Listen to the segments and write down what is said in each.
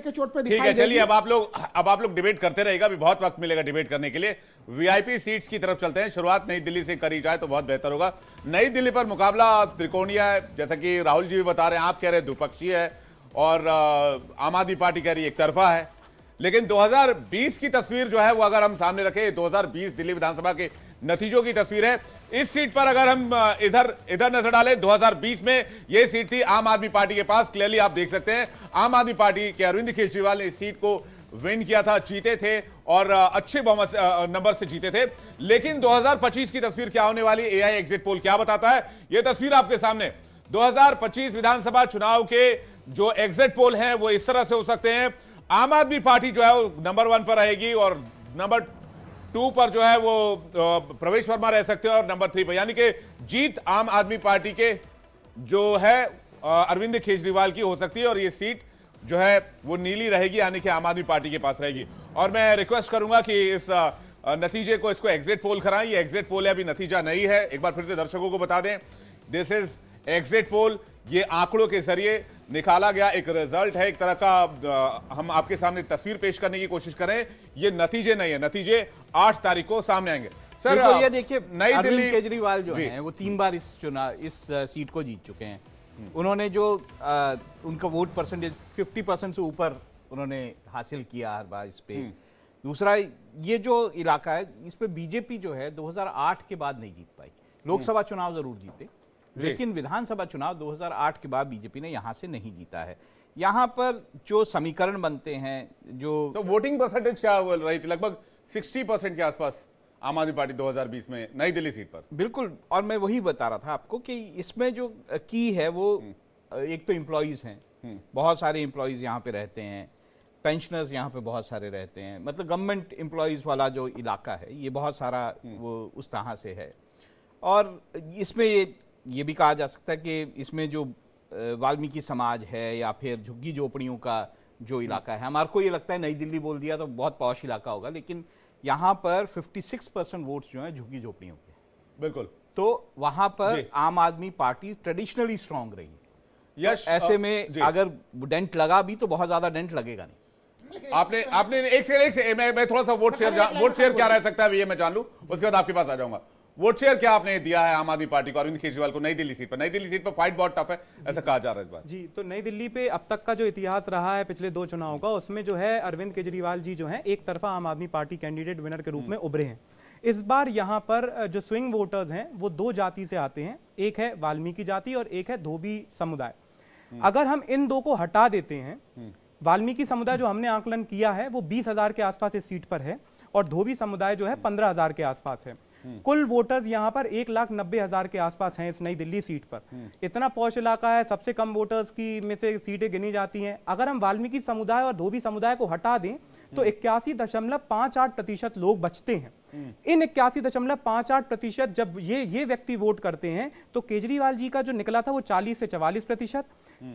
के चोट पे ठीक दिखाई है, चलिए देगी। अब आप लोग डिबेट करते रहेगा, अभी बहुत वक्त मिलेगा डिबेट करने के लिए। वीआईपी सीट्स की तरफ चलते हैं। शुरुआत नई दिल्ली से करी जाए तो बहुत बेहतर होगा। नई दिल्ली पर मुकाबला त्रिकोणीय है, जैसा कि राहुल जी भी बता रहे हैं, आप कह रहे हैं द्विपक्षीय है, और आम आदमी पार्टी कह रही है एक तरफा है। लेकिन 2020 की तस्वीर जो है वो अगर हम सामने रखें, 2020 दिल्ली विधानसभा के नतीजों की तस्वीर है। इस सीट पर अगर हम इधर नजर डालें, 2020 में यह सीट थी आम आदमी पार्टी के पास। क्लियरली आप देख सकते हैं आम आदमी पार्टी के अरविंद केजरीवाल ने इस सीट को विन किया था, जीते थे और अच्छे बहुमत नंबर से जीते थे। लेकिन 2025 की तस्वीर क्या होने वाली, एआई एग्जिट पोल क्या बताता है, यह तस्वीर आपके सामने। 2025 विधानसभा चुनाव के जो एग्जिट पोल हैं वो इस तरह से हो सकते हैं। आम आदमी पार्टी जो है वो नंबर 1 पर रहेगी और नंबर 2 पर जो है वो प्रवेश वर्मा रह सकते हैं और नंबर 3 पर, यानी कि जीत आम आदमी पार्टी के जो है अरविंद केजरीवाल की हो सकती है और ये सीट जो है वो नीली रहेगी, यानी कि आम आदमी पार्टी के पास रहेगी। और मैं रिक्वेस्ट करूंगा कि इस नतीजे को, इसको एग्जिट पोल कराएं। ये एग्जिट पोल है, अभी नतीजा नहीं है। एक बार फिर से दर्शकों को बता दें, दिस इज एग्जिट पोल। ये आंकड़ों के जरिए निकाला गया एक रिजल्ट है, एक तरह का हम आपके सामने तस्वीर पेश करने की कोशिश करें। ये नतीजे नहीं है, नतीजे 8 तारिक को सामने आएंगे। सर ये देखिए, नई दिल्ली केजरीवाल जो हैं वो 3 बार इस सीट को जीत चुके हैं। उन्होंने जो उनका वोट परसेंटेज 50% से ऊपर उन्होंने हासिल किया हर बार इस पे। दूसरा, ये जो इलाका है इस पे बीजेपी जो है 2008 के बाद नहीं जीत पाई। लोकसभा चुनाव जरूर जीते, लेकिन विधानसभा चुनाव 2008 के बाद बीजेपी ने यहां से नहीं जीता है। यहां पर जो समीकरण बनते हैं, जो तो वोटिंग परसेंटेज क्या रही थी, लगभग 60% के आसपास आम आदमी पार्टी 2020 में नई दिल्ली सीट पर। बिल्कुल, और मैं वही बता रहा था आपको कि इसमें जो की है वो एक तो एम्प्लॉइज हैं, बहुत सारे एम्प्लॉइज यहाँ पे रहते हैं, पेंशनर्स यहाँ पे बहुत सारे रहते हैं, मतलब गवर्नमेंट एम्प्लॉइज वाला जो इलाका है ये बहुत सारा वो उस तरह से है। और इसमें ये भी कहा जा सकता है कि इसमें जो वाल्मीकि समाज है या फिर झुग्गी झोपड़ियों का जो इलाका है, हमारे को ये लगता है नई दिल्ली बोल दिया तो बहुत पॉश इलाका होगा, लेकिन यहाँ पर 56% वोट्स जो हैं झुग्गी झोपड़ियों के। बिल्कुल, तो वहां पर आम आदमी पार्टी ट्रेडिशनली स्ट्रांग रही। यस, तो ऐसे में अगर डेंट लगा भी तो बहुत ज्यादा डेंट लगेगा नहीं। आपने एक से मैं थोड़ा सा वोट शेयर क्या रह सकता है ये मैं जान लूं, उसके बाद आपके पास आ जाऊंगा। वोट शेयर क्या आपने दिया है आम आदमी पार्टी को, अरविंद केजरीवाल को नई दिल्ली सीट पर? नई दिल्ली सीट पर फाइट बहुत टफ है ऐसा कहा जा रहा है इस बार। जी, तो नई दिल्ली पे अब तक का जो इतिहास रहा है पिछले 2 चुनाव का, उसमें जो है अरविंद केजरीवाल जी जो है एक तरफा आम आदमी पार्टी कैंडिडेट विनर के रूप में उभरे हैं। इस बार यहाँ पर जो स्विंग वोटर्स हैं वो 2 जाति से आते हैं, एक है वाल्मीकि जाति और एक है धोबी समुदाय। अगर हम इन 2 को हटा देते हैं, वाल्मीकि समुदाय जो हमने आकलन किया है वो 20,000 के आसपास इस सीट पर है और धोबी समुदाय जो है 15,000 के आसपास है। कुल वोटर्स यहाँ पर 1,90,000 के आसपास हैं इस नई दिल्ली सीट पर। इतना पॉश इलाका है, सबसे कम वोटर्स की में से सीटें गिनी जाती हैं। अगर हम वाल्मीकि समुदाय और धोबी समुदाय को हटा दें तो 81.58% लोग बचते हैं। इन 81.58% जब ये व्यक्ति वोट करते हैं तो केजरीवाल जी का जो निकला था वो 40 से 44%,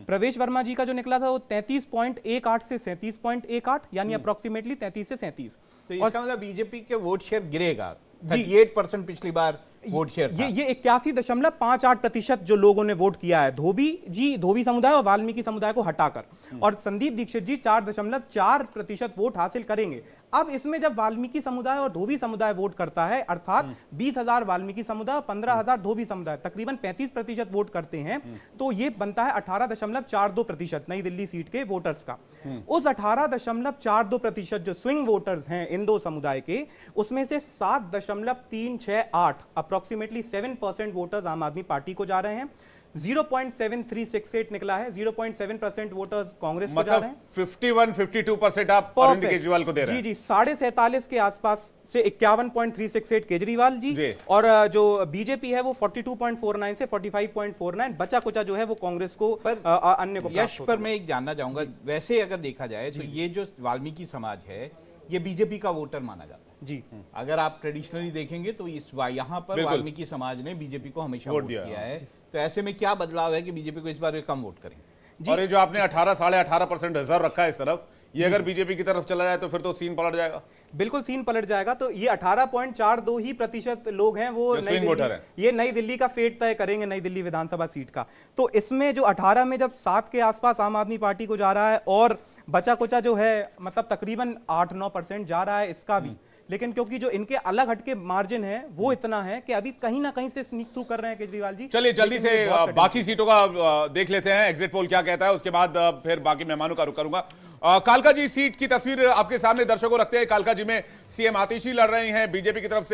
प्रवेश वर्मा जी का जो निकला था वो 33.18 से 37.18, यानी अप्रोक्सीमेटली 33 से 37। तो इसका मतलब बीजेपी के वोट शेयर गिरेगा। 38% पिछली बार वोट शेयर था। ये 81.58% जो लोगों ने वोट किया है धोबी समुदाय और वाल्मीकि समुदाय को हटाकर, और संदीप दीक्षित जी 4.4% वोट हासिल करेंगे। अब इसमें जब वाल्मीकि समुदाय और धोबी समुदाय वोट करता है, अर्थात 20,000 वाल्मीकि समुदाय और 15,000 धोबी समुदाय, तकरीबन 35% वोट करते हैं, तो ये बनता है 18.42% नई दिल्ली सीट के वोटर्स का। उस 18.42% जो स्विंग वोटर्स हैं इन 2 समुदाय के, उसमें से 7.368 अप्रोक्सीमेटली 7% वोटर्स आम आदमी पार्टी को जा रहे हैं। 0.7368 निकला है, 0.7% वोटर्स कांग्रेस को जा रहे हैं। 51-52% आप अरविंद केजरीवाल को दे रहे हैं। जी 47.5 के आसपास से 51.368 केजरीवाल जी, और जो बीजेपी है वो 42.49 से 45.49, बचा कुचा जो है वो कांग्रेस को अन्य को। यश पर मैं एक जानना चाहूंगा, वैसे अगर देखा जाए तो ये जो वाल्मीकि समाज है ये बीजेपी का वोटर माना जाता है जी। अगर आप ट्रेडिशनली देखेंगे तो यहाँ पर वाल्मीकि समाज ने बीजेपी को हमेशा वोट किया है। तो ऐसे में क्या बदलाव है कि बीजेपी को इस बार कम वोट करें? और ये जो आपने 18 18.5% रिजर्व रखा है इस तरफ, ये अगर बीजेपी की तरफ चला जाए तो फिर तो सीन पलट जाएगा। बिल्कुल सीन पलट जाएगा। तो ये 18.42 ही प्रतिशत लोग हैं वो जो नई swing voter दिल्ली, हैं। ये नई दिल्ली का फेट तय करेंगे, नई दिल्ली विधानसभा सीट का। तो इसमें जो 18 में जब 7 के आसपास आम आदमी पार्टी को जा रहा है और बचा कुचा जो है मतलब तकरीबन 8-9% जा रहा है इसका भी, लेकिन क्योंकि जो इनके अलग हटके मार्जिन है वो इतना है कि अभी कहीं ना कहीं से स्नीक थ्रू कर रहे हैं केजरीवाल जी। चलिए जल्दी लेकिन से ये बहुत कठिन बाकी सीटों का देख लेते हैं, एग्जिट पोल क्या कहता है, उसके बाद फिर बाकी मेहमानों का रुख करूंगा। कालका जी सीट की तस्वीर आपके सामने दर्शकों रखते हैं। कालका जी में सीएम आतिशी लड़ रही हैं बीजेपी की तरफ से।